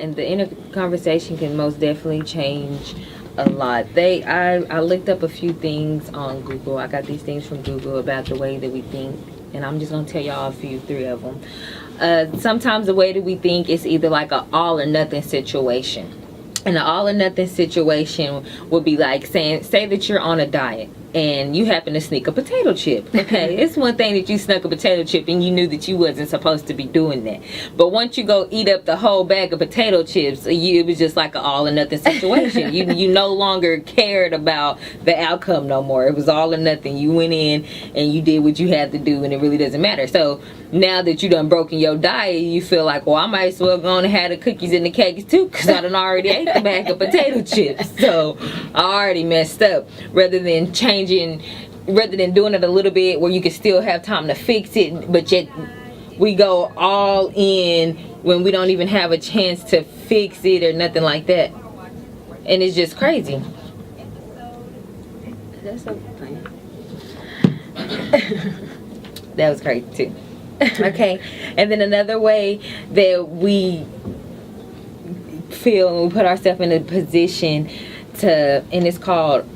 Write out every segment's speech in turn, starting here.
and the inner conversation can most definitely change a lot. I looked up a few things on Google. I got these things from Google about the way that we think, and I'm just gonna tell y'all three of them. Sometimes the way that we think is either like a all or nothing situation. And an all or nothing situation would be like say that you're on a diet and you happen to sneak a potato chip. Okay, it's one thing that you snuck a potato chip and you knew that you wasn't supposed to be doing that. But once you go eat up the whole bag of potato chips, it was just like an all or nothing situation. you no longer cared about the outcome no more. It was all or nothing. You went in and you did what you had to do, and it really doesn't matter. So now that you done broken your diet, you feel like, well, I might as well go on and have the cookies and the cakes too, because I done already ate the bag of potato chips. So I already messed up. Rather than doing it a little bit where you can still have time to fix it, but yet we go all in when we don't even have a chance to fix it or nothing like that. And it's just crazy. That's so funny. That was crazy too. Okay, and then another way that we feel and we put ourselves in a position to, and it's called,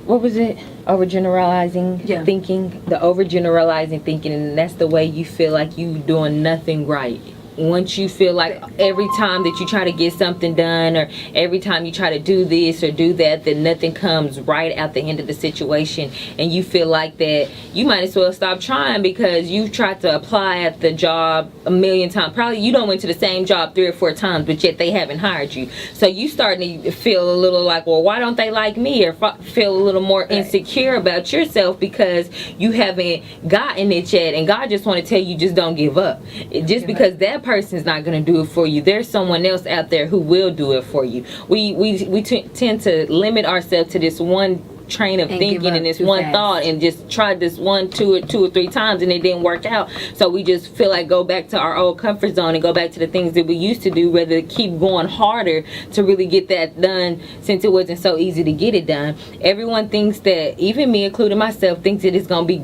what was it? Overgeneralizing thinking. The overgeneralizing thinking, and that's the way you feel like you doing nothing right. Once you feel like every time that you try to get something done, or every time you try to do this or do that, then nothing comes right at the end of the situation, and you feel like that you might as well stop trying because you've tried to apply at the job a million times. Probably you don't went to the same job 3 or 4 times, but yet they haven't hired you. So you starting to feel a little like, well, why don't they like me? Or feel a little more insecure about yourself because you haven't gotten it yet. And God just want to tell you, just don't give up. Because that person's not going to do it for you, there's someone else out there who will do it for you. We tend to limit ourselves to this one train of thinking and this one thought, and just tried this two or three times and it didn't work out. So we just feel like go back to our old comfort zone and go back to the things that we used to do, rather keep going harder to really get that done, since it wasn't so easy to get it done. Everyone thinks that, even me including myself, thinks that it's going to be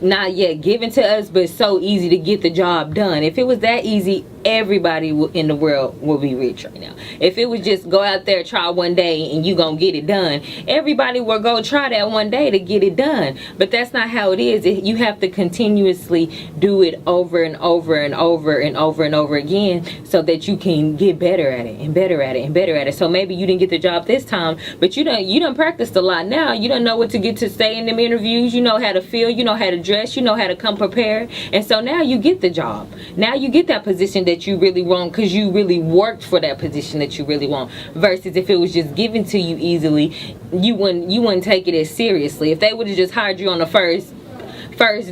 not yet given to us, but so easy to get the job done. If it was that easy, everybody in the world will be rich right now. If it was just go out there, try one day, and you gonna get it done, everybody will go try that one day to get it done. But that's not how it is. You have to continuously do it over and over and over and over and over again, so that you can get better at it and better at it and better at it. So maybe you didn't get the job this time, but you done practiced a lot now. You don't know what to get to say in them interviews. You know how to feel. You know how to dress. You know how to come prepared. And so now you get the job. Now you get that position that you really want, because you really worked for that position that you really want. Versus if it was just given to you easily, you wouldn't take it as seriously. If they would have just hired you on the first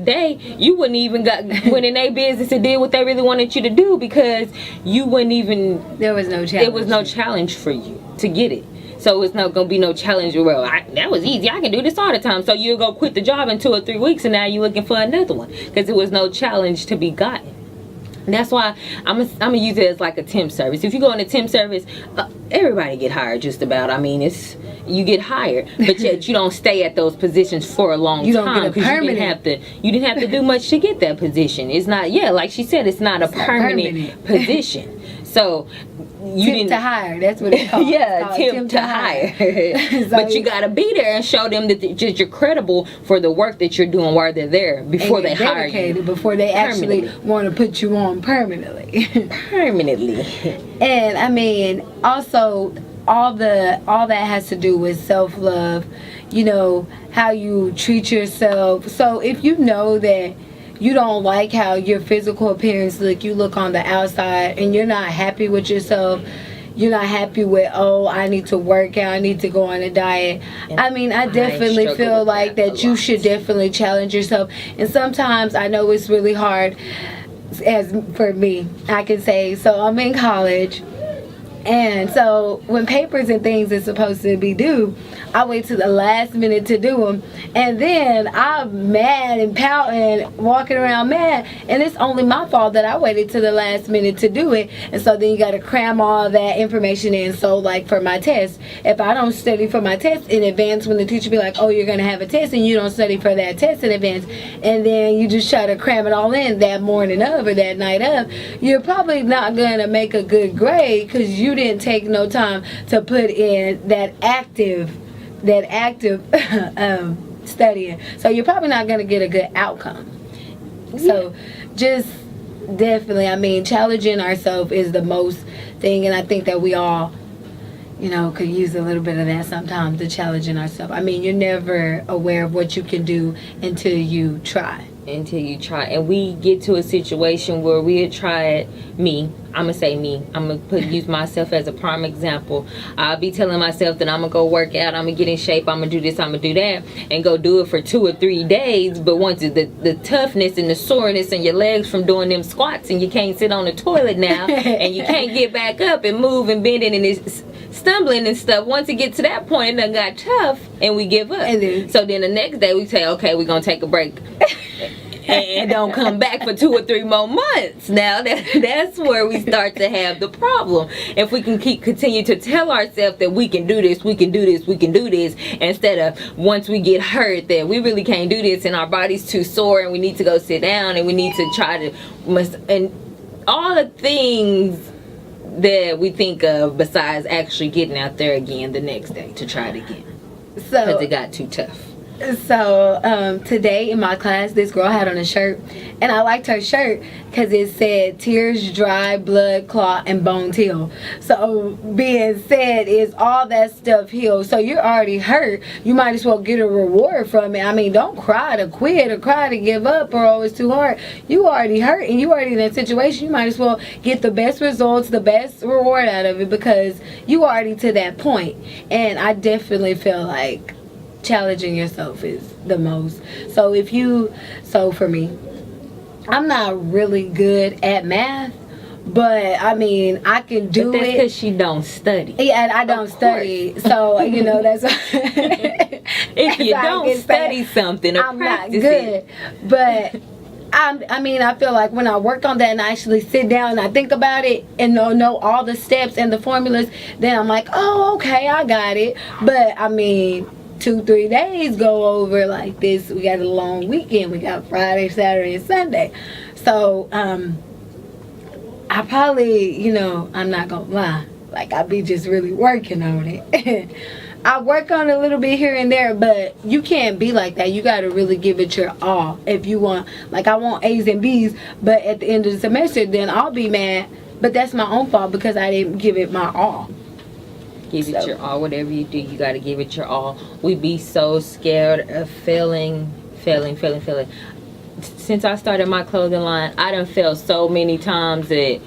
day, you wouldn't even went in their business and did what they really wanted you to do, because you wouldn't even, there was no challenge. It was no challenge for you to get it. So it's not going to be no challenge. Well, that was easy. I can do this all the time. So you'll go quit the job in 2 or 3 weeks, and now you're looking for another one, because there was no challenge to be gotten. That's why I'm gonna use it as like a temp service. If you go in a temp service, everybody get hired just about. I mean, you get hired, but yet you don't stay at those positions for a long time, because you didn't have to do much to get that position. It's not, like she said, it's not a permanent position. So you temp to hire, that's what it's called. Temp to hire. So but you gotta be there and show them that you're credible for the work that you're doing while they're there, before they hire you. Before they actually want to put you on permanently. And I mean, also all that has to do with self-love, how you treat yourself. So if you know that you don't like how your physical appearance you look on the outside, and you're not happy with yourself, you're not happy with, I need to work out, I need to go on a diet. I mean, I definitely feel like that you should definitely challenge yourself. And sometimes I know it's really hard, as for me, I can say, so I'm in college, And so when papers and things are supposed to be due, I wait to the last minute to do them, and then I'm mad and pouting, walking around mad, and it's only my fault that I waited to the last minute to do it. And so then you got to cram all that information in. So like for my test, if I don't study for my test in advance, when the teacher be like, oh, you're going to have a test, and you don't study for that test in advance, and then you just try to cram it all in that morning of or that night of, you're probably not going to make a good grade because you didn't take no time to put in that active studying. So you're probably not going to get a good outcome. So just definitely, I mean, challenging ourselves is the most thing, and I think that we all, you know, could use a little bit of that sometimes, the challenging ourselves. I mean, you're never aware of what you can do until you try. And we get to a situation where we had tried. I'm gonna use myself as a prime example. I'll be telling myself that I'm gonna go work out, I'm gonna get in shape, I'm gonna do this, I'm gonna do that, and go do it for 2 or 3 days. But once the toughness and the soreness in your legs from doing them squats, and you can't sit on the toilet now, and you can't get back up and move and bending and it's stumbling and stuff, once it gets to that point, it done got tough and we give up. So then the next day we say, okay, we're gonna take a break and don't come back for 2 or 3 more months. Now that's where we start to have the problem. If we can continue to tell ourselves that we can do this, we can do this, we can do this, instead of once we get hurt that we really can't do this and our body's too sore and we need to go sit down and we need to try to, and all the things that we think of besides actually getting out there again the next day to try it again because it got too tough. So today in my class, this girl had on a shirt, and I liked her shirt because it said tears dry, blood clot, and bones heal. So being said is all that stuff heals. So you're already hurt, you might as well get a reward from it. I mean, don't cry to quit or cry to give up or oh, it's too hard. You already hurt and you already in that situation. You might as well get the best results, the best reward out of it, because you already to that point. And I definitely feel like challenging yourself is the most. So for me, I'm not really good at math, but I mean, I can do but that's it because she don't study. Yeah, I don't study, so you know that's if you don't study something or I'm practice not good. it. But I mean, I feel like when I work on that and I actually sit down and I think about it and know all the steps and the formulas, then I'm like, oh, okay, I got it. But I mean, 2-3 days go over like this. We got a long weekend. We got Friday, Saturday, and Sunday. So I probably, you know, I'm not gonna lie, like I be just really working on it. I work on a little bit here and there, but you can't be like that. You got to really give it your all. If you want, like I want A's and B's, but at the end of the semester, then I'll be mad. But that's my own fault because I didn't give it my all. Give it your all. Whatever you do, you got to give it your all. We be so scared of failing. Since I started my clothing line, I done failed so many times that,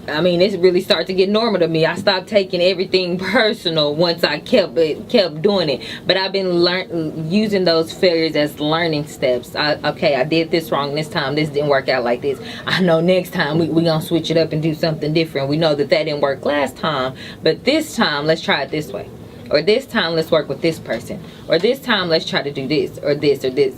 I mean, it really started to get normal to me. I stopped taking everything personal once I kept doing it. But I've been using those failures as learning steps. Okay, I did this wrong this time. This didn't work out like this. I know next time we gonna switch it up and do something different. We know that didn't work last time, but this time let's try it this way. Or this time let's work with this person. Or this time let's try to do this or this or this.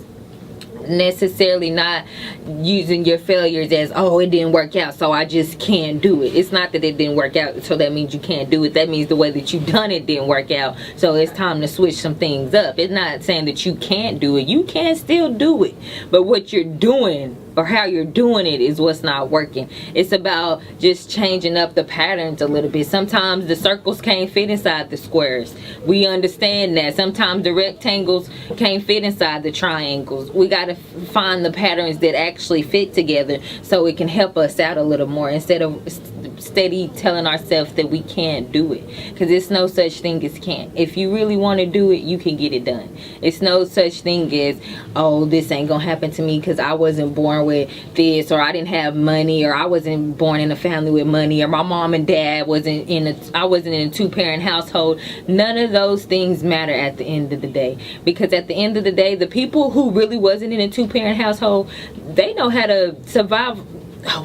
Necessarily not using your failures as, oh, it didn't work out, so I just can't do it. It's not that it didn't work out, so that means you can't do it. That means the way that you done it didn't work out, so it's time to switch some things up. It's not saying that you can't do it. You can still do it, but what you're doing or how you're doing it is what's not working. It's about just changing up the patterns a little bit. Sometimes the circles can't fit inside the squares. We understand that. Sometimes the rectangles can't fit inside the triangles. We got to find the patterns that actually fit together so it can help us out a little more instead of steady telling ourselves that we can't do it, because it's no such thing as can't. If you really want to do it, you can get it done. It's no such thing as, oh, this ain't gonna happen to me because I wasn't born with this, or I didn't have money, or I wasn't born in a family with money, or my mom and dad I wasn't in a 2-parent household. None of those things matter at the end of the day, because at the end of the day, the people who really wasn't in a 2-parent household, they know how to survive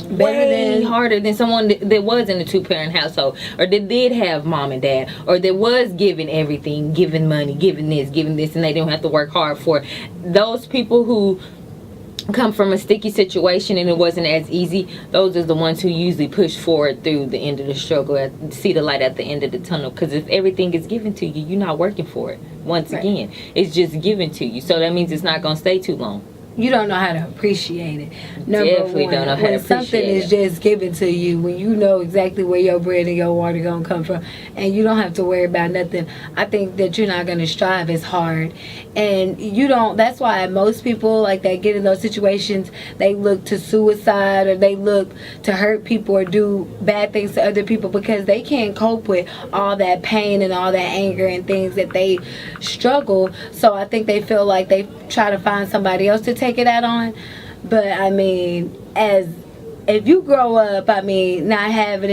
way harder than someone that was in a 2-parent household, or that did have mom and dad, or that was giving everything, giving money, giving this, and they didn't have to work hard for it. Those people who come from a sticky situation and it wasn't as easy, those are the ones who usually push forward through the end of the struggle, see the light at the end of the tunnel. Because if everything is given to you, you're not working for it. Once again, it's just given to you, so that means it's not going to stay too long. You don't know how to appreciate it. Definitely don't know how to appreciate it. When something is just given to you, when you know exactly where your bread and your water gonna come from, and you don't have to worry about nothing, I think that you're not gonna strive as hard. And you don't. That's why most people like that get in those situations, they look to suicide, or they look to hurt people or do bad things to other people, because they can't cope with all that pain and all that anger and things that they struggle. So I think they feel like they try to find somebody else to take it out on. But I mean, if you grow up, I mean, not having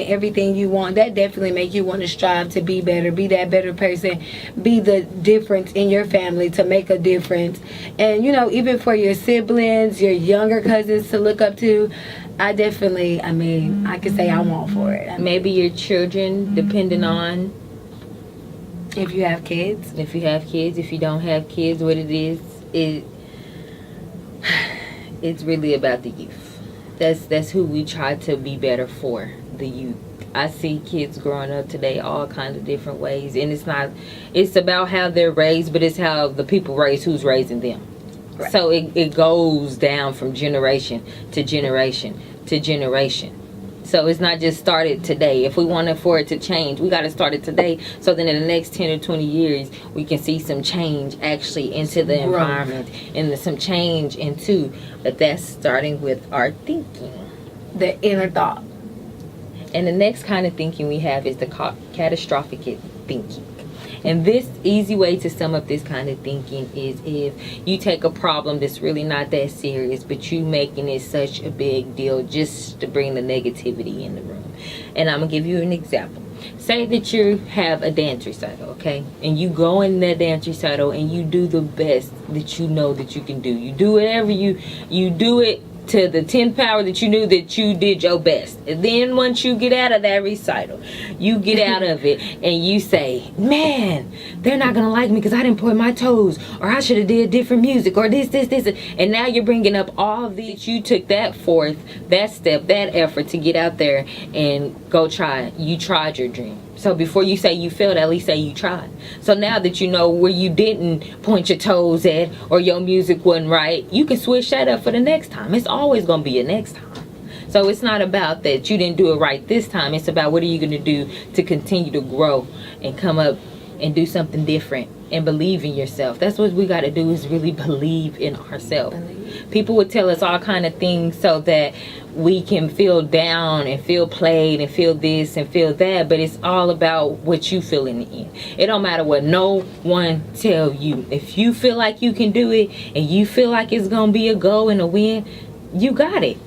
everything you want, that definitely make you want to strive to be better, be that better person, be the difference in your family, to make a difference. And even for your siblings, your younger cousins to look up to, I definitely, I mean, I could say I'm all for it. Maybe your children, depending on if you have kids. If you have kids, if you don't have kids, what it is, it's really about the youth. That's who we try to be better for, the youth. I see kids growing up today all kinds of different ways, and it's about how they're raised, but it's how the people raised who's raising them. Right. So it goes down from generation to generation to generation. So it's not just started today. If we want for it to change, we got to start it today. So then in the next 10 or 20 years, we can see some change actually into the environment, and some change into. But that's starting with our thinking, the inner thought. And the next kind of thinking we have is the catastrophic thinking. And this easy way to sum up this kind of thinking is if you take a problem that's really not that serious, but you making it such a big deal just to bring the negativity in the room. And I'm going to give you an example. Say that you have a dance recital, okay? And you go in that dance recital and you do the best that you know that you can do. You do whatever you do it to the 10th power that you knew that you did your best. And then once you get out of that recital, you get out of it and you say, man, they're not gonna like me because I didn't point my toes, or I should have did different music, or this. And now you're bringing up all these. You took that step, that effort to get out there and go try it. You tried your dream. So before you say you failed, at least say you tried. So now that you know where you didn't point your toes at, or your music wasn't right, you can switch that up for the next time. It's always going to be a next time. So it's not about that you didn't do it right this time. It's about what are you going to do to continue to grow and come up and do something different and believe in yourself. That's what we got to do, is really believe in ourselves. People would tell us all kind of things so that we can feel down and feel played and feel this and feel that, but it's all about what you feel in the end. It don't matter what no one tell you. If you feel like you can do it and you feel like it's gonna be a go and a win, you got it.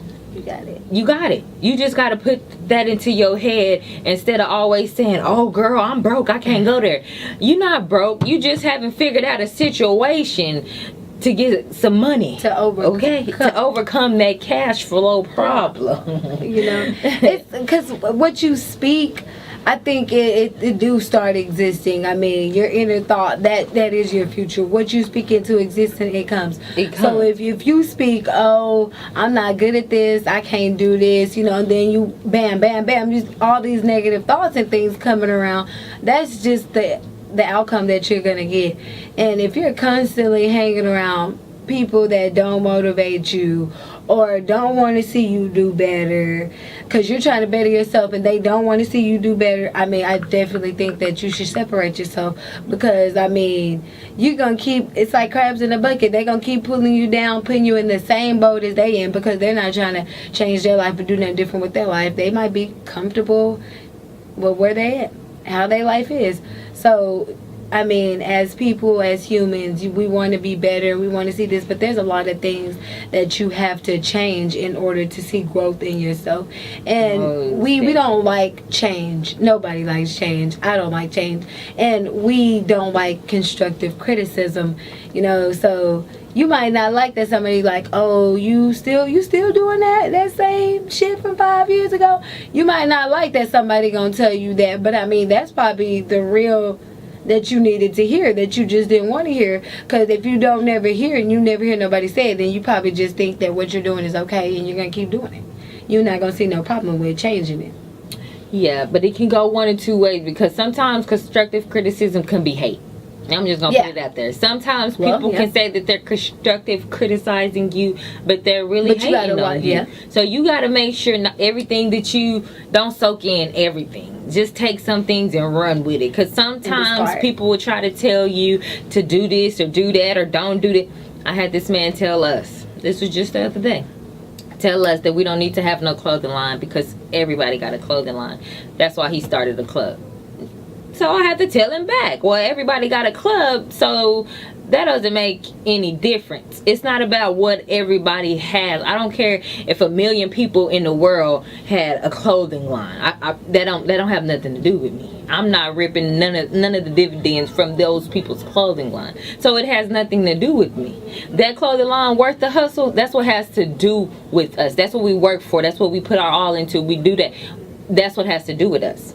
You got it. You just got to put that into your head instead of always saying, oh girl, I'm broke, I can't go there. You're not broke. You just haven't figured out a situation to get some money to overcome that cash flow problem. It's because what you speak, I think it do start existing. I mean, your inner thought, that is your future. What you speak into existence, it comes. So if you speak, oh, I'm not good at this, I can't do this, then you bam, bam, bam, just all these negative thoughts and things coming around. That's just the outcome that you're gonna get. And if you're constantly hanging around people that don't motivate you, or don't want to see you do better because you're trying to better yourself and they don't want to see you do better, I mean, I definitely think that you should separate yourself, because I mean, you're gonna it's like crabs in a bucket. They're gonna keep pulling you down, putting you in the same boat as they in, because they're not trying to change their life or do nothing different with their life. They might be comfortable with where they at, how their life is. So I mean, as people, as humans, we want to be better. We want to see this, but there's a lot of things that you have to change in order to see growth in yourself. And we don't like change. Nobody likes change. I don't like change, and we don't like constructive criticism. You know, so you might not like that somebody like, oh, you still doing that same shit from 5 years ago. You might not like that somebody gonna tell you that, but I mean, that's probably the real that you needed to hear, that you just didn't want to hear. Because if you don't never hear and you never hear nobody say it, then you probably just think that what you're doing is okay and you're going to keep doing it. You're not going to see no problem with changing it. Yeah, but it can go one of two ways, because sometimes constructive criticism can be hate. I'm just going to put it out there. Sometimes people can say that they're constructive criticizing you, but they're really hating on you. Yeah. So you got to make sure not everything that you don't soak in everything. Just take some things and run with it. Because sometimes people will try to tell you to do this or do that or don't do that. I had this man tell us, this was just the other day, tell us that we don't need to have no clothing line because everybody got a clothing line. That's why he started a club. So I had to tell him back. Well, everybody got a club, so that doesn't make any difference. It's not about what everybody has. I don't care if 1 million people in the world had a clothing line. That don't have nothing to do with me. I'm not ripping none of the dividends from those people's clothing line. So it has nothing to do with me. That clothing line, Worth the Hustle, that's what has to do with us. That's what we work for. That's what we put our all into. We do that. That's what has to do with us.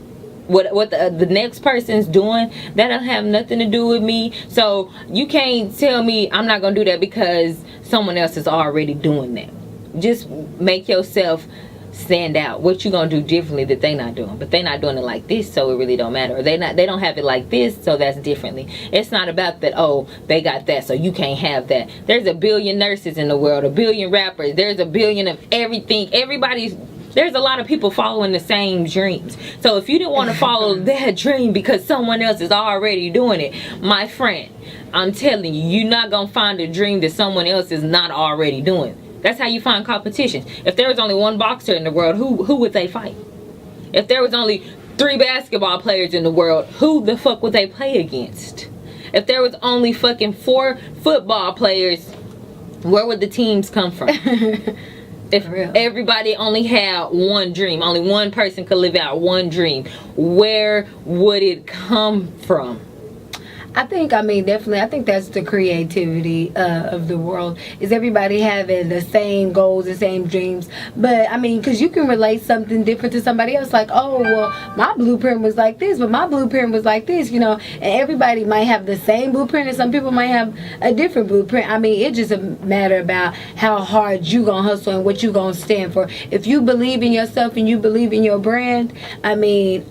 What the next person's doing, that don't have nothing to do with me. So you can't tell me I'm not gonna do that because someone else is already doing that. Just make yourself stand out. What you gonna do differently that they not doing? But they not doing it like this, so it really don't matter. Or they don't have it like this, so that's differently. It's not about that, oh, they got that, so you can't have that. There's 1 billion nurses in the world, 1 billion rappers, there's 1 billion of everything. There's a lot of people following the same dreams. So if you didn't want to follow that dream because someone else is already doing it, my friend, I'm telling you, you're not going to find a dream that someone else is not already doing. That's how you find competition. If there was only one boxer in the world, who would they fight? If there was only 3 basketball players in the world, who the fuck would they play against? If there was only fucking 4 football players, where would the teams come from? If everybody only had one dream, only one person could live out one dream, where would it come from? I think that's the creativity of the world, is everybody having the same goals, the same dreams. But I mean, because you can relate something different to somebody else, like, oh, well, my blueprint was like this, but my blueprint was like this, you know. And everybody might have the same blueprint, and some people might have a different blueprint. I mean, it's just a matter about how hard you gonna hustle and what you gonna stand for. If you believe in yourself and you believe in your brand, I mean,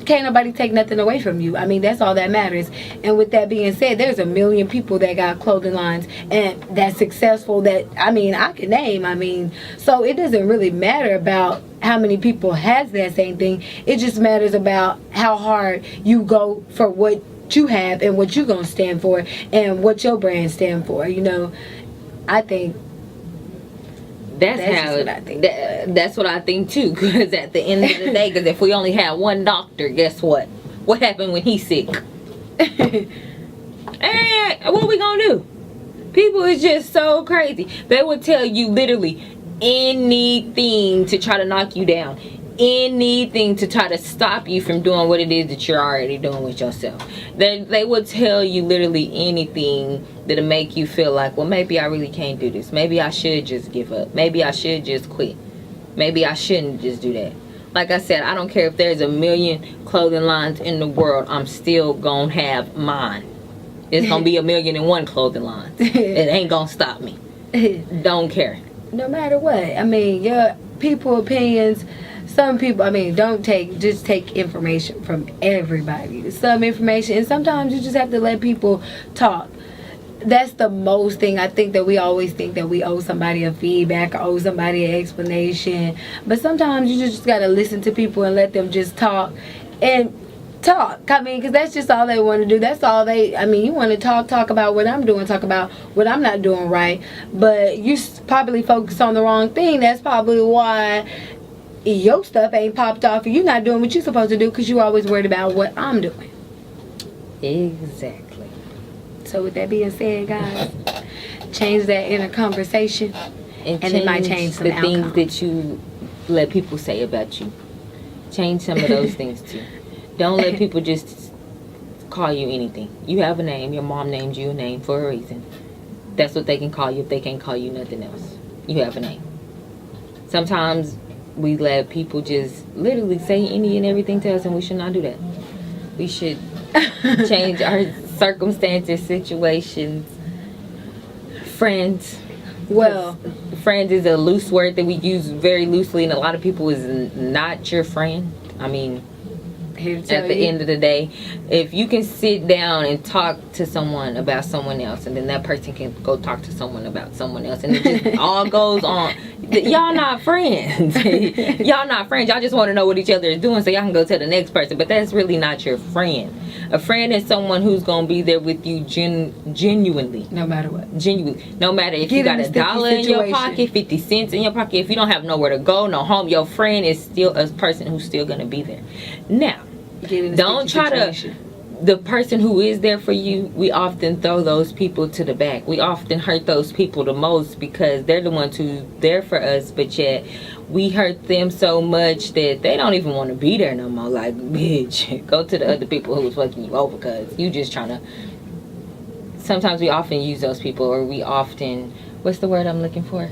can't nobody take nothing away from you. I mean, that's all that matters. And with that being said, there's 1 million people that got clothing lines and that's successful, that I mean I can name. I mean, so it doesn't really matter about how many people has that same thing. It just matters about how hard you go for what you have and what you gonna stand for and what your brand stand for. You know, I think that's what I think too. Because at the end of the day, because if we only had one doctor, guess what? What happened when he's sick? Hey, what we gonna do? People is just so crazy. They will tell you literally anything to try to knock you down, anything to try to stop you from doing what it is that you're already doing with yourself. They will tell you literally anything that'll make you feel like, well, maybe I really can't do this. Maybe I should just give up. Maybe I should just quit. Maybe I shouldn't just do that. Like I said, I don't care if there's 1 million clothing lines in the world, I'm still gonna have mine. It's gonna be 1,000,001 clothing lines. It ain't gonna stop me. Don't care. No matter what. I mean, your people opinions, some people, I mean, just take information from everybody. Some information, and sometimes you just have to let people talk. That's the most thing. I think that we always think that we owe somebody a feedback or owe somebody an explanation. But sometimes you just got to listen to people and let them just talk. And talk. I mean, because that's just all they want to do. That's all you want to talk about what I'm doing, talk about what I'm not doing right. But you probably focus on the wrong thing. That's probably why your stuff ain't popped off and you're not doing what you're supposed to do, because you're always worried about what I'm doing. Exactly. So with that being said, guys, change that inner conversation, and it might change some the outcome. things that you let people say about you. Change some of those things too. Don't let people just call you anything. You have a name. Your mom named you a name for a reason. That's what they can call you if they can't call you nothing else. You have a name. Sometimes we let people just literally say any and everything to us, and we should not do that. We should change our circumstances, situations, friends. Well, Friends is a loose word that we use very loosely, and a lot of people is not your friend. I mean, here to at the end of the day, if you can sit down and talk to someone about someone else, and then that person can go talk to someone about someone else, and it just all goes on, y'all not friends. Y'all not friends. Y'all just want to know what each other is doing so y'all can go to the next person, but that's really not your friend. A friend is someone who's gonna be there with you genuinely, no matter what. genuinely, no matter if you got $1 in your pocket, 50 cents in your pocket, if you don't have nowhere to go, no home, your friend is still a person who's still gonna be there. Now, don't try to, the person who is there for you, we often throw those people to the back. We often hurt those people the most because they're the ones who's there for us, but yet we hurt them so much that they don't even want to be there no more. Like, bitch, go to the other people who was fucking you over because you just trying to. Sometimes we often use those people, or we often, what's the word I'm looking for?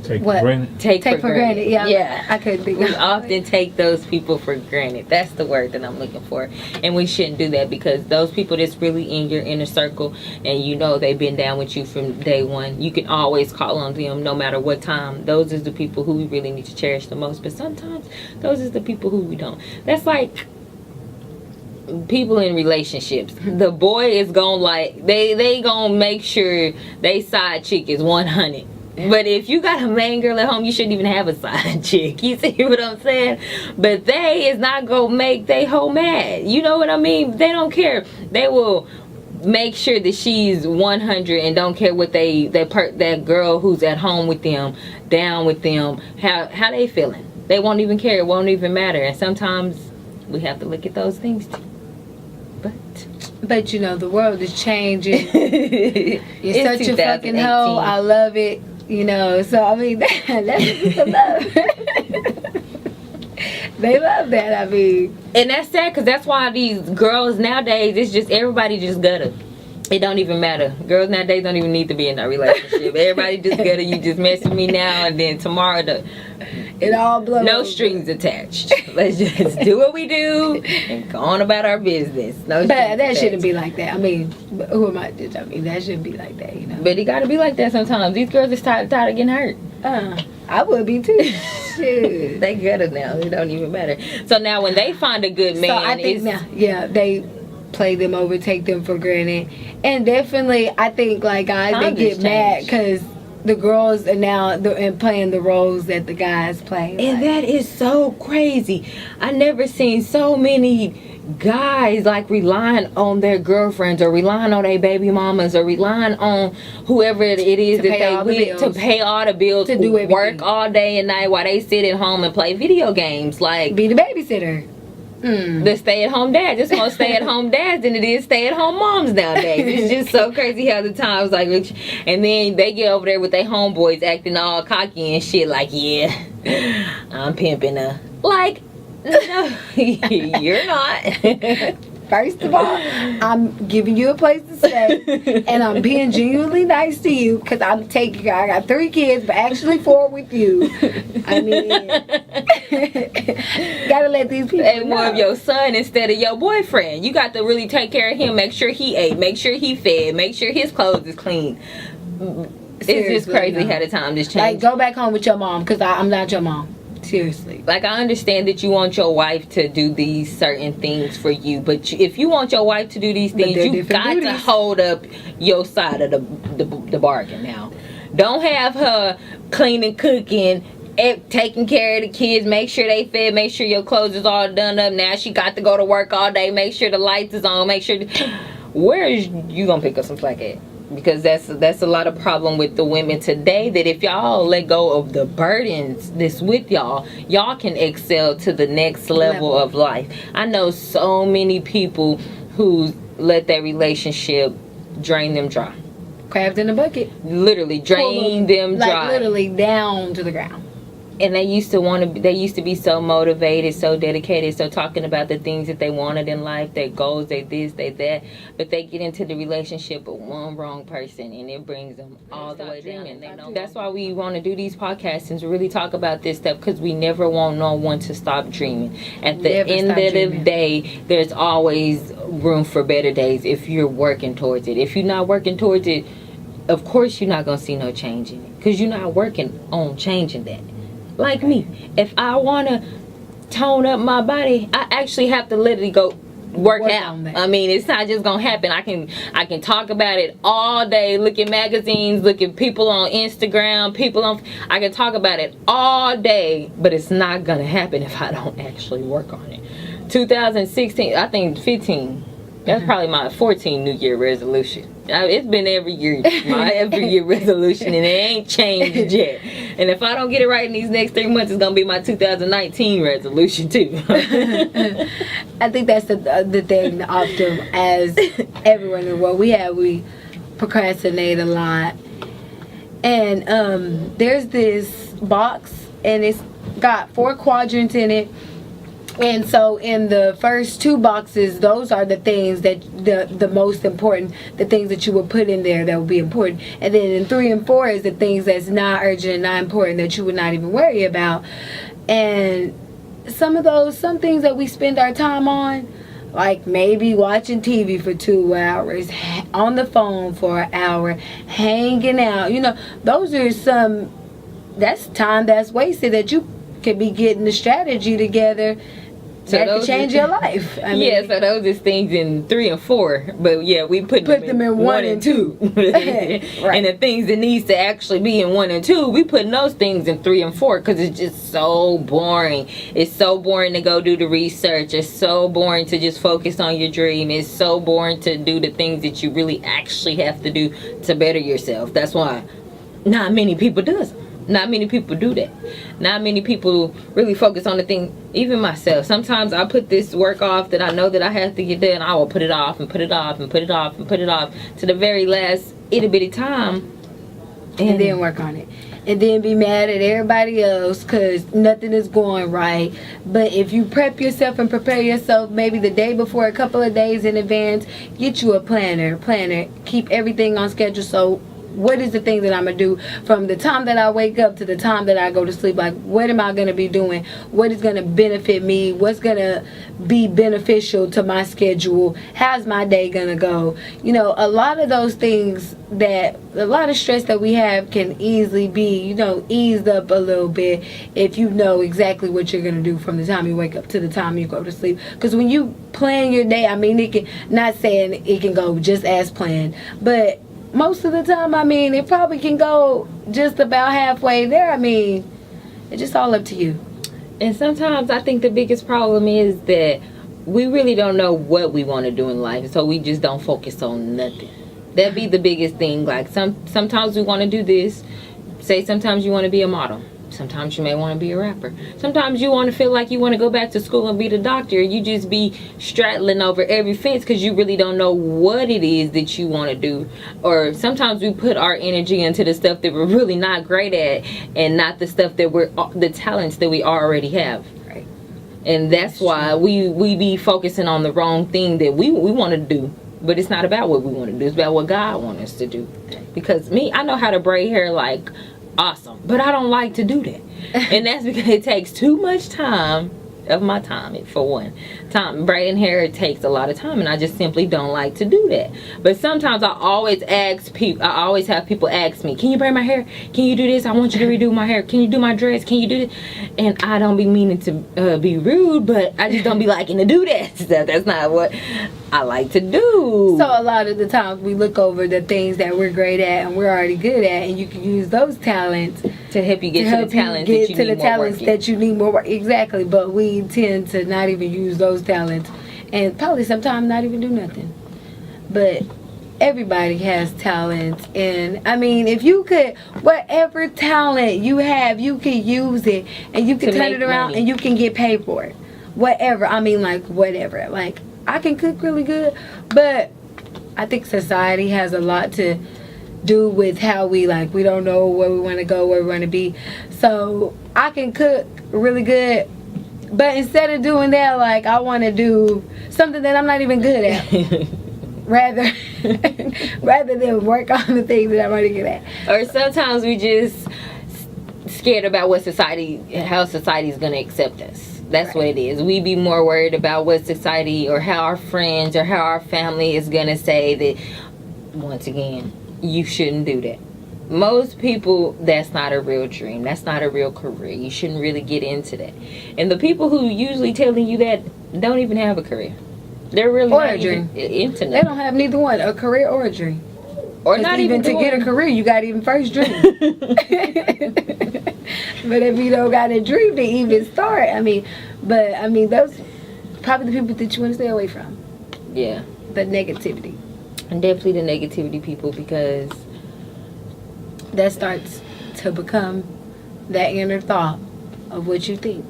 Take for granted. Take for granted. Yeah. I couldn't think We of it. often take those people for granted. That's the word that I'm looking for. And we shouldn't do that, because those people that's really in your inner circle, and you know they've been down with you from day one, you can always call on them no matter what time. Those is the people who we really need to cherish the most. But sometimes those is the people who we don't. That's like people in relationships. The boy is gonna like, they gonna make sure they side chick is 100. But if you got a main girl at home, you shouldn't even have a side chick. You see what I'm saying? But they is not gonna make they hoe mad. You know what I mean? They don't care. They will make sure that she's 100 and don't care what that girl who's at home with them, down with them, how they feeling. They won't even care. It won't even matter. And sometimes we have to look at those things too. But you know, the world is changing. You're It's such a fucking hoe. 2018. I love it. You know, so I mean, that's some love. They love that. I mean, and that's sad, because that's why these girls nowadays, it's just everybody just gutter. It don't even matter. Girls nowadays don't even need to be in a relationship. Everybody just gutter. You just mess with me now, and then tomorrow it all blows. no strings attached. Let's just do what we do and go on about our business. No, but that attached. shouldn't be like that. I mean, who am I? I mean, that shouldn't be like that. You know. But it gotta be like that sometimes. These girls is tired of getting hurt. I would be too. Shit. They gutter now. It don't even matter. So now when they find a good man, So I think now, yeah, they play them over, take them for granted, and definitely I think like guys Times they has get mad changed. because the girls are now and playing the roles that the guys play. And like, that is so crazy. I never seen so many guys like relying on their girlfriends, or relying on their baby mamas, or relying on whoever it is To that pay they all the with to bills. pay all the bills, To do everything. work all day and night while they sit at home and play video games. Like, be the babysitter. the stay-at-home dad. Just more stay-at-home dads than it is stay-at-home moms nowadays. It's just so crazy how the times like, and then they get over there with their homeboys acting all cocky and shit. Like, yeah, I'm pimping her. Like, no, you're not. First of all, I'm giving you a place to stay, and I'm being genuinely nice to you because I'm taking. I got 3 kids, but actually 4 with you. I mean, gotta let these people And know. more of your son instead of your boyfriend. You got to really take care of him. Make sure he ate. Make sure he fed. Make sure his clothes is clean. It's just Seriously, crazy no. how the time just Like, changed. go back home with your mom because I'm not your mom. Seriously. Like, I understand that you want your wife to do these certain things for you, but if you want your wife to do these But things, they're you different got to duties. hold up your side of the bargain now. Don't have her cleaning, cooking, taking care of the kids, make sure they fed, make sure your clothes is all done up. Now she got to go to work all day, make sure the lights is on, make sure. Where is you gonna pick up some slack at? Because that's a lot of problem with the women today, that if y'all let go of the burdens that's with y'all can excel to the next level of life. I know so many people who let that relationship drain them dry. Crabs in a bucket. Literally drain them dry. Like literally down to the ground. And they used to be so motivated, so dedicated, so talking about the things that they wanted in life, their goals, they this, they that. But they get into the relationship with one wrong person, and it brings them all the way down. And they know. That's why we want to do these podcasts and really talk about this stuff, because we never want no one to stop dreaming. At the end of the day, there's always room for better days if you're working towards it. If you're not working towards it, of course you're not going to see no change in it, because you're not working on changing that. Like me, if I want to tone up my body, I actually have to literally go work out. I mean, it's not just gonna happen. I can talk about it all day, look at magazines, look at people on Instagram, I can talk about it all day, but it's not gonna happen if I don't actually work on it. 2016, I think 15. That's probably my 14 New Year resolution. It's been every year, my every year resolution, and it ain't changed yet. And if I don't get it right in these next 3 months, it's gonna be my 2019 resolution too. I think that's the thing often, as everyone in the world we procrastinate a lot. And there's this box, and it's got 4 quadrants in it. And so in the first 2 boxes, those are the things that the most important, the things that you would put in there that would be important. And then in 3 and 4 is the things that's not urgent and not important that you would not even worry about. And some things that we spend our time on, like maybe watching TV for 2 hours, on the phone for an hour, hanging out, those are that's time that's wasted that you could be getting the strategy together. So that could change your life. So those is things in 3 and 4, but yeah, we put them in 1 and 2. Right. And the things that needs to actually be in 1 and 2, we put those things in 3 and 4, because it's just so boring. It's so boring to go do the research. It's so boring to just focus on your dream. It's so boring to do the things that you really actually have to do to better yourself. That's why not many people do it. Not many people do that. Not many people really focus on the thing. Even myself. Sometimes I put this work off that I know that I have to get done. I will put it off and put it off and put it off and put it off to the very last itty bitty time. And then work on it. And then be mad at everybody else because nothing is going right. But if you prep yourself and prepare yourself maybe the day before, a couple of days in advance, get you a planner. Keep everything on schedule. So what is the thing that I'm going to do from the time that I wake up to the time that I go to sleep? Like, what am I going to be doing? What is going to benefit me? What's going to be beneficial to my schedule? How's my day going to go? A lot of those things, a lot of stress that we have can easily be, eased up a little bit if you know exactly what you're going to do from the time you wake up to the time you go to sleep. Because when you plan your day, I mean, it can, not saying it can go just as planned, but most of the time, it probably can go just about halfway there. It's just all up to you. And sometimes I think the biggest problem is that we really don't know what we want to do in life, so we just don't focus on nothing. That'd be the biggest thing. Like sometimes we want to do this. Say sometimes you want to be a model. Sometimes you may want to be a rapper. Sometimes you want to feel like you want to go back to school and be the doctor. You just be straddling over every fence because you really don't know what it is that you want to do. Or sometimes we put our energy into the stuff that we're really not great at, and not the stuff that the talents that we already have. Right. And that's why we be focusing on the wrong thing that we want to do. But it's not about what we want to do. It's about what God wants us to do. Because I know how to braid hair like awesome, but I don't like to do that. And that's because it takes too much time of my time. For one, braiding hair, it takes a lot of time, and I just simply don't like to do that. But sometimes I always have people ask me, can you braid my hair? Can you do this? I want you to redo my hair. Can you do my dress? Can you do this? And I don't be meaning to be rude, but I just don't be liking to do that stuff. That's not what I like to do. So a lot of the times we look over the things that we're great at and we're already good at, and you can use those talents to help you get to the talents that you need more work. Exactly. But we tend to not even use those talents, and probably sometimes not even do nothing. But everybody has talents, and if you could, whatever talent you have, you can use it, and you can turn it around, and you can get paid for it. Whatever. Whatever. I can cook really good, but I think society has a lot to do with how we don't know where we want to go, where we want to be. So I can cook really good, but instead of doing that, like, I want to do something that I'm not even good at. rather than work on the things that I'm already good at. Or sometimes we just scared about how society's gonna accept us. That's what it is. We be more worried about what society or how our friends or how our family is gonna say that, once again, you shouldn't do that. Most people, that's not a real dream. That's not a real career. You shouldn't really get into that. And the people who usually telling you that don't even have a career. They're really or not a dream. Into that. They don't have neither one, a career or a dream. Or not even to get a career, you got to even first dream. But if you don't got a dream to even start, those probably the people that you want to stay away from. Yeah. The negativity. And definitely the negativity people, because that starts to become that inner thought of what you think.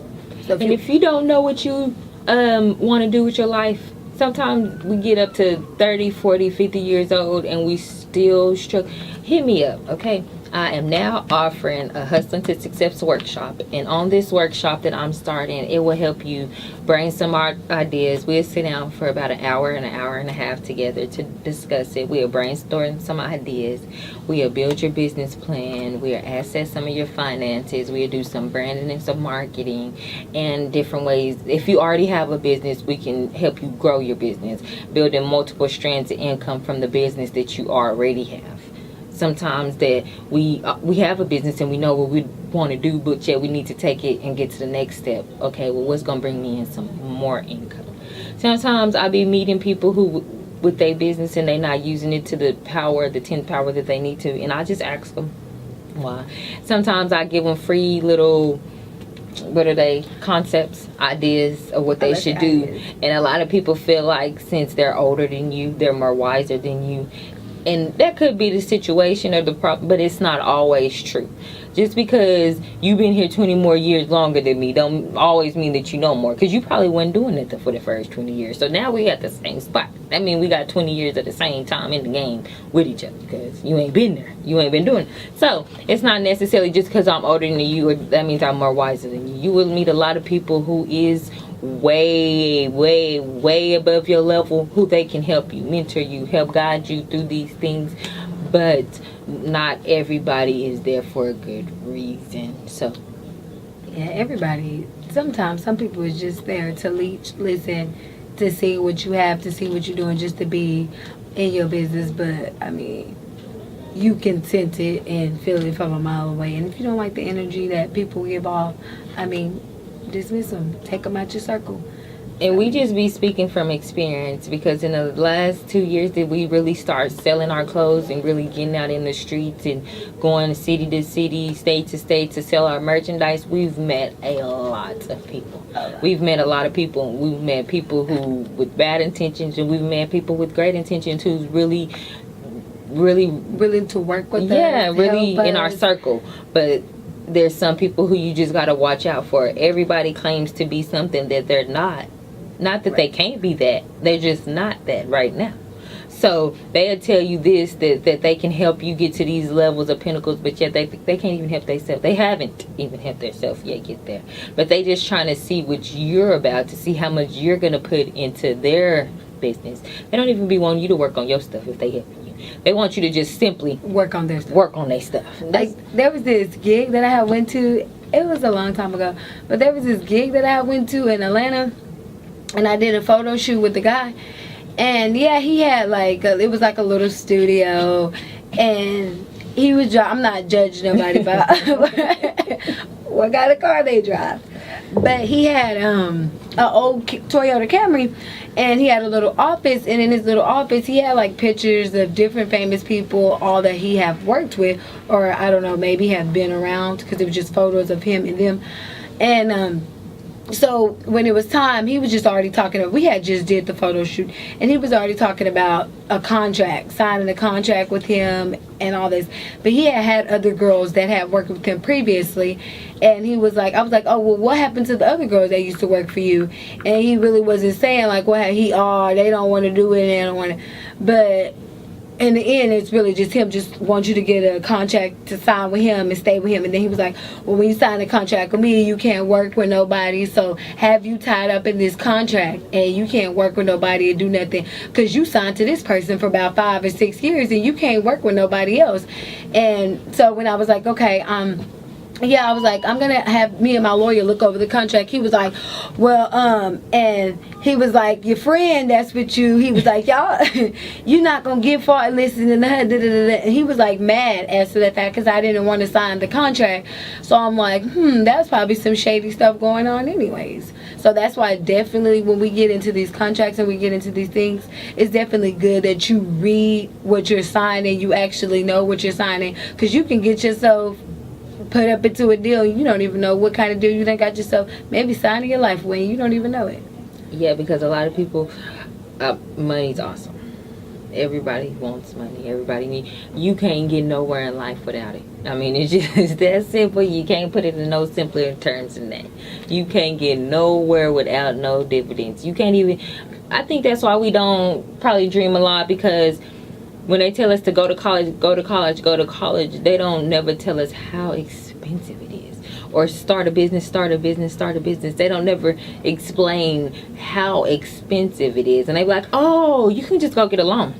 So if you don't know what you want to do with your life, sometimes we get up to 30, 40, 50 years old and we still struggle. Hit me up, okay? I am now offering a Hustling to Success workshop, and on this workshop that I'm starting, it will help you brainstorm our ideas. We'll sit down for about an hour and a half together to discuss it. We'll brainstorm some ideas. We'll build your business plan. We'll assess some of your finances. We'll do some branding and some marketing and different ways. If you already have a business, we can help you grow your business, building multiple strands of income from the business that you already have. Sometimes that we have a business and we know what we want to do, but yet we need to take it and get to the next step. Okay, well, what's going to bring me in some more income? Sometimes I be meeting people who with their business and they not using it to the 10th power that they need to, and I just ask them why. Sometimes I give them free little, concepts, ideas of what they should do. And a lot of people feel like since they're older than you, they're more wiser than you. And that could be the situation or the problem, but it's not always true. Just because you've been here 20 more years longer than me don't always mean that you know more, because you probably wasn't doing it for the first 20 years. So now we at the same spot. That means we got 20 years at the same time in the game with each other, because you ain't been there. You ain't been doing it. So it's not necessarily just because I'm older than you, or that means I'm more wiser than you. You will meet a lot of people who is way above your level, who they can help you, mentor you, help guide you through these things. But not everybody is there for a good reason. So yeah, everybody, sometimes some people is just there to listen, to see what you have, to see what you're doing, just to be in your business. But you can sense it and feel it from a mile away. And if you don't like the energy that people give off, dismiss them, take them out your circle. And we just be speaking from experience, because in the last 2 years that we really start selling our clothes and really getting out in the streets and going city to city, state to state to sell our merchandise, we've met a lot of people. We've met a lot of people. We've met people who with bad intentions, and we've met people with great intentions who's really willing to work with us. Yeah, really in our circle. But there's some people who you just got to watch out for. Everybody claims to be something that they're not. Not that they can't be that. They're just not that right now. So they'll tell you this, that they can help you get to these levels of pinnacles, but yet they can't even help themselves. They haven't even helped themselves yet get there. But they just trying to see what you're about, to see how much you're going to put into their business. They don't even be wanting you to work on your stuff if they helping you. They want you to just simply work on their stuff. Like, there was this gig that I had went to. It was a long time ago, but there was this gig that I went to in Atlanta, and I did a photo shoot with the guy. And yeah, he had it was like a little studio, and he was I'm not judging nobody about what kind of car they drive, but he had an old Toyota Camry, and he had a little office, and in his little office he had pictures of different famous people, all that he have worked with, or I don't know, maybe have been around, because it was just photos of him and them. And so when it was time, he was just already talking about, we had just did the photo shoot, and he was already talking about a contract, signing a contract with him and all this. But he had other girls that had worked with him previously, and he was like, I was like, oh, well, what happened to the other girls that used to work for you? And he really wasn't saying like, well, they don't want to do it, they don't want to. But in the end, it's really just him just wants you to get a contract to sign with him and stay with him. And then he was like, well, when you sign a contract with me, you can't work with nobody. So have you tied up in this contract and you can't work with nobody and do nothing because you signed to this person for about 5 or 6 years and you can't work with nobody else. And so when I was like, okay, yeah, I was like, I'm gonna have me and my lawyer look over the contract. He was like, well, and he was like, your friend that's with you, he was like, y'all, you're not gonna get far listening to her, and he was like mad as to that fact because I didn't want to sign the contract. So I'm like, that's probably some shady stuff going on anyways. So that's why definitely when we get into these contracts and we get into these things, it's definitely good that you read what you're signing, you actually know what you're signing, because you can get yourself put up into a deal you don't even know what kind of deal you done got yourself maybe signing your life away and you don't even know it. Yeah, because a lot of people, money's awesome. Everybody wants money. Everybody need. You can't get nowhere in life without it. I mean, it's just that simple. You can't put it in no simpler terms than that. You can't get nowhere without no dividends. You can't even. I think that's why we don't probably dream a lot, because when they tell us to go to college, they don't never tell us how expensive it is. Or start a business. They don't never explain how expensive it is. And they be like, oh, you can just go get a loan.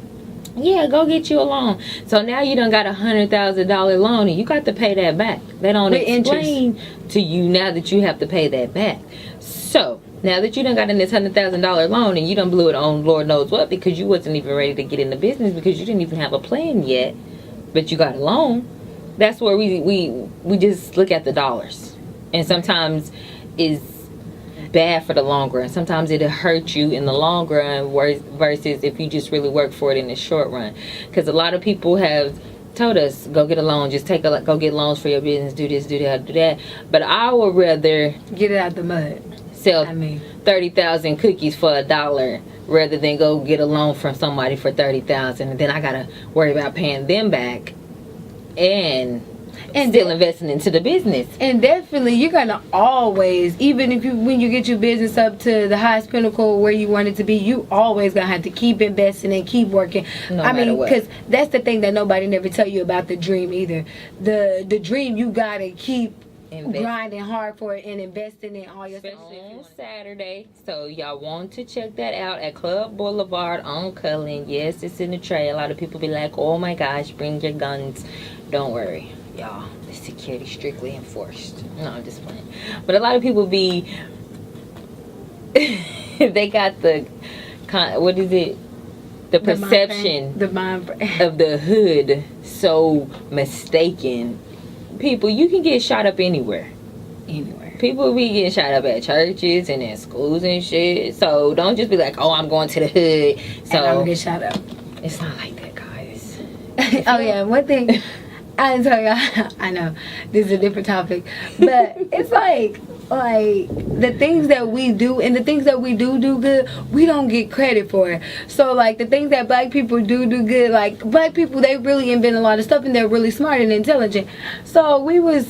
Yeah, go get you a loan. So now you done got $100,000 loan and you got to pay that back. They don't explain to you now that you have to pay that back. So now that you done got in this $100,000 loan and you done blew it on Lord knows what because you wasn't even ready to get in the business because you didn't even have a plan yet, but you got a loan. That's where we just look at the dollars, and sometimes it's bad for the long run. Sometimes it'll hurt you in the long run versus if you just really work for it in the short run. Because a lot of people have told us, go get a loan, just go get loans for your business, do this, do that, do that. But I would rather get it out the mud. Sell 30,000 cookies for $1 rather than go get a loan from somebody for 30,000 and then I gotta worry about paying them back and still investing into the business. And definitely you're gonna always, even if when you get your business up to the highest pinnacle where you want it to be, you always gonna have to keep investing and keep working. I mean, because that's the thing that nobody never tell you about the dream either. The dream, you gotta keep grinding hard for it and investing in all your stuff on Saturday. So y'all want to check that out at Club Boulevard on Cullen. Yes, it's in the tray. A lot of people be like, oh my gosh, bring your guns. Don't worry, y'all, the security strictly enforced. No, I'm just playing. But a lot of people be they got the what is it, the perception of the hood so mistaken. People, you can get shot up anywhere. People be getting shot up at churches and at schools and shit. So don't just be like, oh, I'm going to the hood, so and I'm gonna get shot up. It's not like that, guys. Oh yeah, one thing I didn't tell y'all, I know this is a different topic, but it's like the things that we do and the things that we do good, we don't get credit for it. So like the things that black people do good, like black people, they really invent a lot of stuff and they're really smart and intelligent. So we went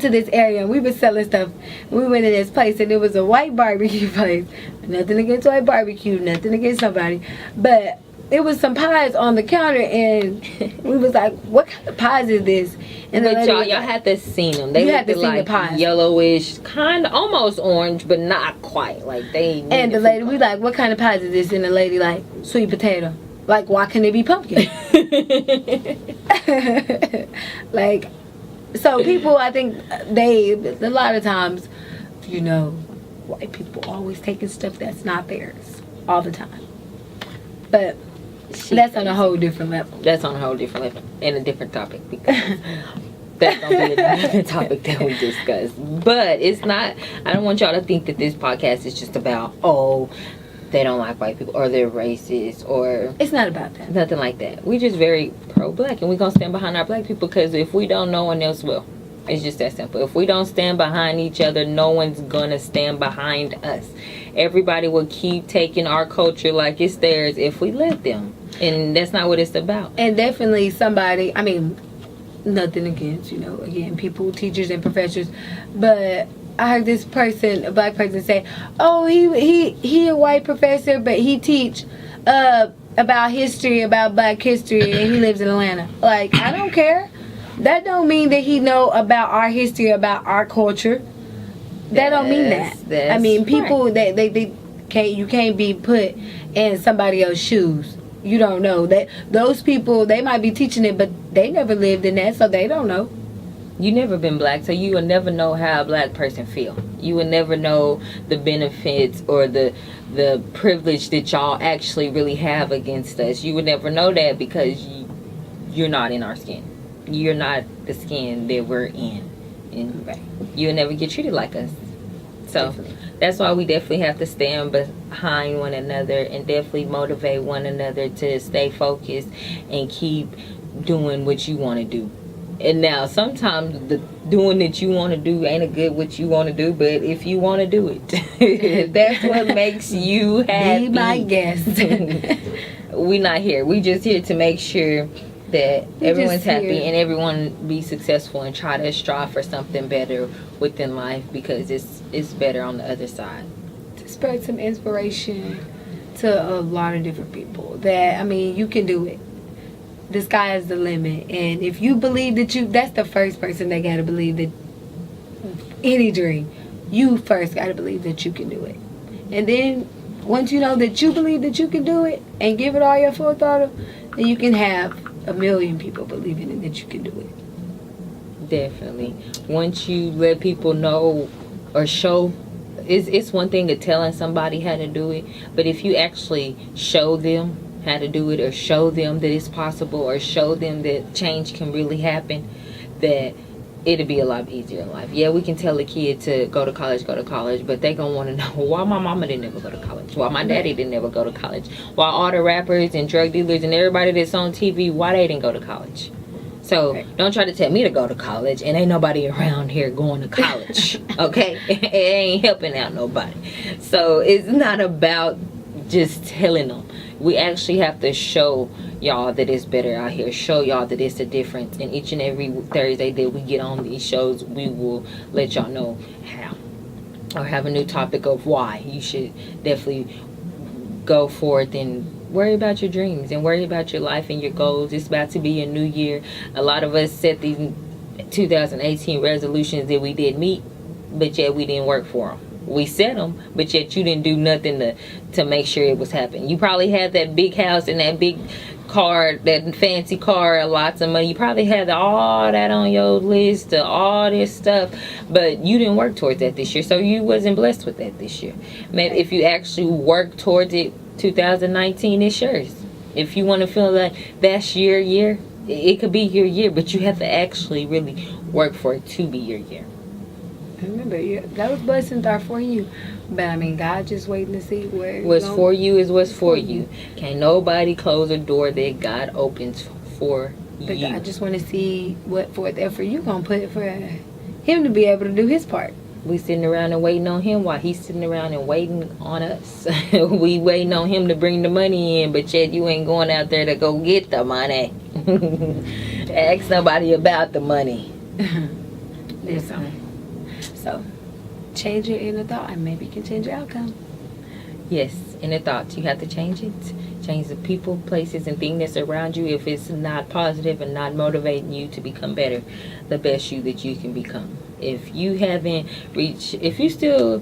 to this area and we were selling stuff. We went in this place and it was a white barbecue place. Nothing against white barbecue, nothing against somebody, but it was some pies on the counter and we was like, what kind of pies is this? And but y'all had to see them. They looked like yellowish, kind of almost orange, but not quite. Like they. And the lady, we like, what kind of pies is this? And the lady like, sweet potato. Like, why can't it be pumpkin? Like, so people, I think a lot of times, you know, white people always taking stuff that's not theirs all the time. But that's on a whole different level. That's on a whole different level and a different topic, because that's gonna be a different topic that we discuss. But it's not. I don't want y'all to think that this podcast is just about they don't like white people or they're racist or. It's not about that. Nothing like that. We just very pro-black and we're gonna stand behind our black people, because if we don't, no one else will. It's just that simple. If we don't stand behind each other, no one's gonna stand behind us. Everybody will keep taking our culture like it's theirs if we let them. And that's not what it's about. And definitely somebody, I mean, nothing against, again, people, teachers and professors, but I heard this person, a black person, say, oh, he a white professor, but he teach about history, about black history, and he lives in Atlanta. Like, I don't care. That don't mean that he know about our history, about our culture. That don't mean that. I mean, people that they can't, you can't be put in somebody else's shoes. You don't know that those people, they might be teaching it, but they never lived in that, so they don't know. You never been black, so you will never know how a black person feel. You will never know the benefits or the privilege that y'all actually really have against us. You would never know that because you're not in our skin. You're not the skin that we're in, and you'll never get treated like us. So that's why we definitely have to stand behind one another and definitely motivate one another to stay focused and keep doing what you want to do. And now sometimes the doing that you want to do ain't a good what you want to do, but if you want to do it, that's what makes you happy. Be my guest. We not here. We just here to make sure that everyone's happy and everyone be successful and try to strive for something better within life, because it's better on the other side. To spread some inspiration to a lot of different people that, I mean, you can do it. The sky is the limit. And if you believe that that's the first person that got to believe that any dream, you first got to believe that you can do it. And then once you know that you believe that you can do it and give it all your full thought, then you can have a million people believing in that you can do it. Definitely. Once you let people know or show, it's one thing to telling somebody how to do it, but if you actually show them how to do it, or show them that it's possible, or show them that change can really happen, that it'll be a lot easier in life. Yeah, we can tell a kid to go to college, but they gonna want to know why my mama didn't ever go to college, why my daddy didn't ever go to college, why all the rappers and drug dealers and everybody that's on TV, why they didn't go to college. So don't try to tell me to go to college, and ain't nobody around here going to college. Okay? It ain't helping out nobody. So it's not about just telling them. We actually have to show y'all that it's better out here. Show y'all that it's a difference. And each and every Thursday that we get on these shows, we will let y'all know how, or have a new topic of why you should definitely go forth and worry about your dreams and worry about your life and your goals. It's about to be a new year. A lot of us set these 2018 resolutions that we did meet, but yet we didn't work for them. We set them, but yet you didn't do nothing to make sure it was happening. You probably had that big house and that big car, that fancy car, lots of money. You probably had all that on your list, all this stuff, but you didn't work towards that this year, so you wasn't blessed with that this year. Maybe if you actually work towards it, 2019 is yours. If you want to feel like that's your year, it could be your year, but you have to actually really work for it to be your year. Remember, those blessings are for you, but I mean, God just waiting to see what's for you is what's for you. Can't nobody close a door that God opens for but you. I just want to see what forth effort you gonna put for Him to be able to do His part. We sitting around and waiting on Him while He's sitting around and waiting on us. We waiting on Him to bring the money in, but yet you ain't going out there to go get the money. Ask nobody about the money. Listen. So, change your inner thought and maybe you can change your outcome. Yes, inner thoughts. You have to change it. Change the people, places, and things that's around you. If it's not positive and not motivating you to become better, the best you that you can become. If you haven't reached, if you still,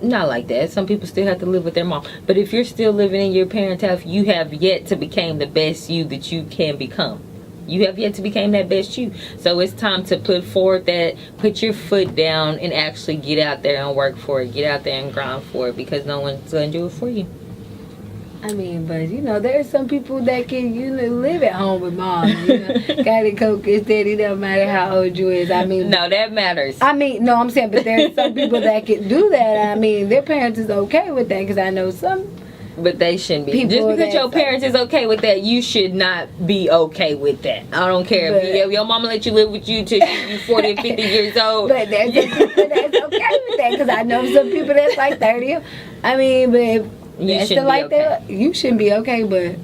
not like that. Some people still have to live with their mom. But if you're still living in your parents' house, you have yet to become the best you that you can become. You have yet to become that best you. So it's time to put your foot down and actually get out there and work for it. Get out there and grind for it, because no one's going to do it for you. I mean, but there are some people that can, live at home with mom. Got to cook his daddy, no matter how old you is. I mean, no, that matters. I mean, no, I'm saying, but there are some people that can do that. I mean, their parents is okay with that, because I know some But they shouldn't be. People Just because that- your parents is okay with that, you should not be okay with that. I don't care But- if your mama let you live with you till you 40 or 50 years old. But there's some people that's okay with that, because I know some people that's like 30. I mean, but if You that's shouldn't the be life that you shouldn't be okay, but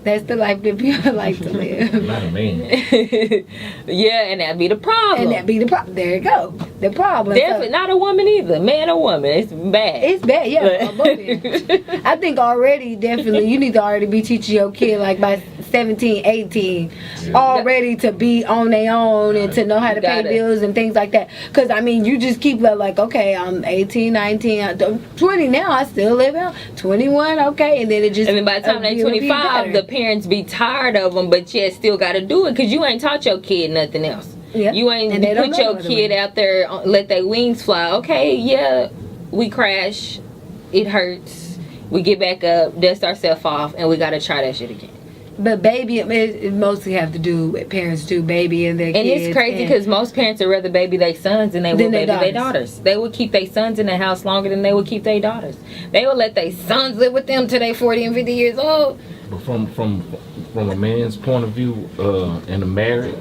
that's the life that people like to live. Not a man. Yeah, and that'd be the problem. And that be the problem. There you go. The problem. Definitely not a woman either. Man or woman. It's bad. It's bad, yeah. for both ends. I think already, definitely, you need to already be teaching your kid like by 17, 18, already to be on their own and to know how to pay Gotta. bills and things like that. Because, I mean, you just keep like, okay, I'm 18, 19, 20 now, I still live out. 21, okay, and then it just. And then by the time they 25, the parents be tired of them, but yet still got to do it because you ain't taught your kid nothing else. Yeah. You ain't And they don't put know your no other kid way. out there, let their wings fly. Okay, yeah, we crash, it hurts, we get back up, dust ourselves off, and we got to try that shit again. But baby, it mostly have to do with parents do, baby and their And kids. it's crazy and- because most parents would rather baby their sons than they would Than baby their their daughters. They would keep their sons in the house longer than they would keep their daughters. They would let their sons live with them till they 40 and 50 years old. But from a man's point of view, and a married,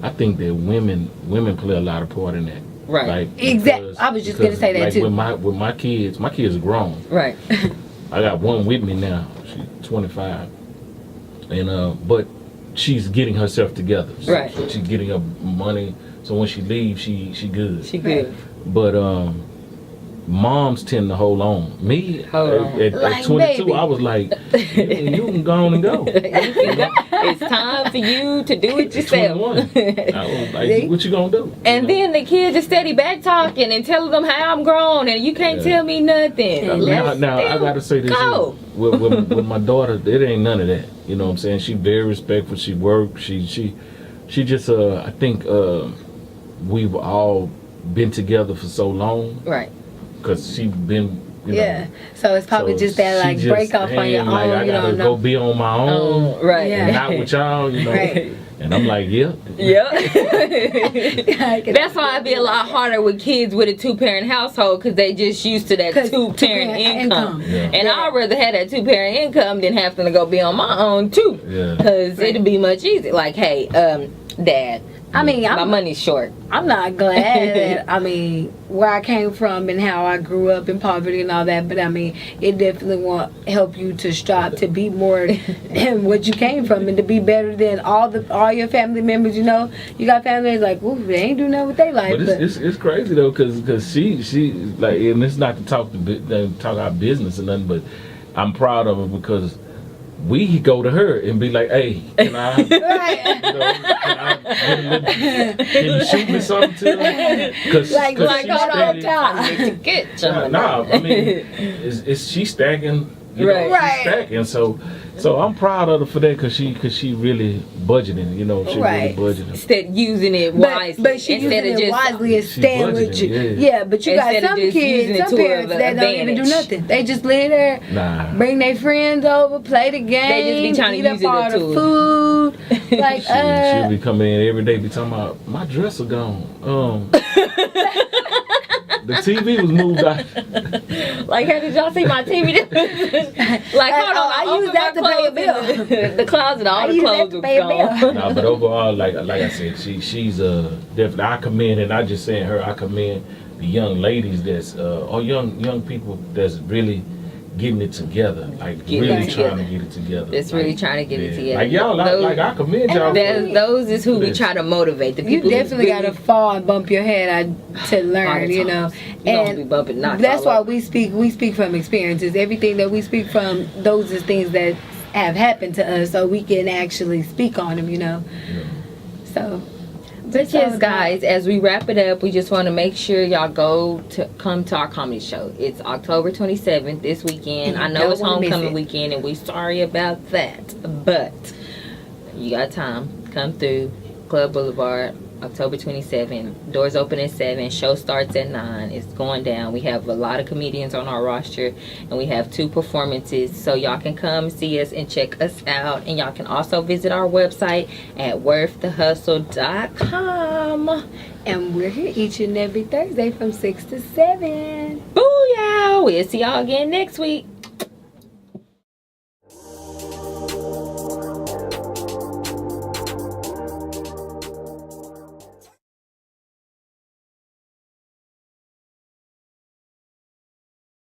I think that women play a lot of part in that. Right. Like, Exactly. I was just gonna say that like too. With my kids are grown. Right. I got one with me now. She's 25, and but she's getting herself together. So, Right. so she's getting her money. So when she leaves, she good. She good. But moms tend to hold on. Me Hold on. at Like 22, baby. I was like, you can go on and go. It's time for you to do it yourself. 21. I was like, what you gonna do? And then the kids just steady back talking and telling them how I'm grown and you can't tell me nothing. Now I gotta say this go. here. With my daughter, it ain't none of that. You know what I'm saying? She very respectful. She works. She just I think we've all been together for so long Right. because she been you Yeah. know. So it's probably So just that she like just break off on your ain't own. like, I You gotta don't go know. be on my own. Right. Yeah. And not with y'all, you know. Right. And I'm like, yeah. Yeah. That's why it'd be a lot harder with kids with a 2-parent household because they just used to that 2-parent two-parent income. Yeah. And I'd rather have that 2-parent income than having to go be on my own too. Yeah. Because it'd be much easier. Like, hey, Dad, I mean, my money's short. I'm not glad that, I mean, where I came from and how I grew up in poverty and all that, but I mean, it definitely won't help you to strive to be more than what you came from and to be better than all your family members, you know. You got families like, ooh, they ain't do nothing with their life. But it's crazy though, cause she like, and it's not to talk our business or nothing, but I'm proud of her because we go to her and be like, hey, can I, Right. you know, can you shoot me something too? Cause, Like, cause hold she on, steady- time. I need to get some. Nah, I mean, is she stacking? You know, Right. she's stacking. So I'm proud of her for that because she really budgeting. You know, she Right. really budgeting. Instead using it wisely. But she instead using of it just wisely and She staying with budgeting, you. yeah. Yeah, but you got Instead of some just using kids, it some to parents an that don't even do advantage. nothing. They just live there, Nah. bring their friends over, play the game, just be trying to eat use up all it the to- food. Like, She'll be coming in every day, be talking about my dresser gone. The TV was moved out. like, hey, did y'all see my TV? Like, hold on, I use that to pay a bill. The closet, all I the use that clothes to was pay a bill. gone. Nah, but overall, like I said, she's definitely. I commend, and I just saying her. I commend the young ladies or young people that's really getting it together, like Getting really it trying together. to get it together. That's like, really trying to get it yeah. together. Like y'all, Those- I commend y'all. Those is who we Yes. try to motivate. The You people who definitely really- gotta fall and bump your head to all learn, the you know. times. You don't be And bumping knocks that's all why over. we speak from experiences. Everything that we speak from, those is things that have happened to us, so we can actually speak on them, you know. Yeah. So, But yes, guys, as we wrap it up, we just want to make sure y'all come to our comedy show. It's October 27th this weekend. I know Don't it's wanna miss homecoming it. weekend, and we sorry about that. But you got time. Come through Club Boulevard, October 27th. Doors open at 7. Show starts at 9. It's going down. We have a lot of comedians on our roster, and we have 2 performances. So y'all can come see us and check us out. And y'all can also visit our website at WorthDaHustle.com. and we're here each and every Thursday from 6 to 7. Booyah! We'll see y'all again next week.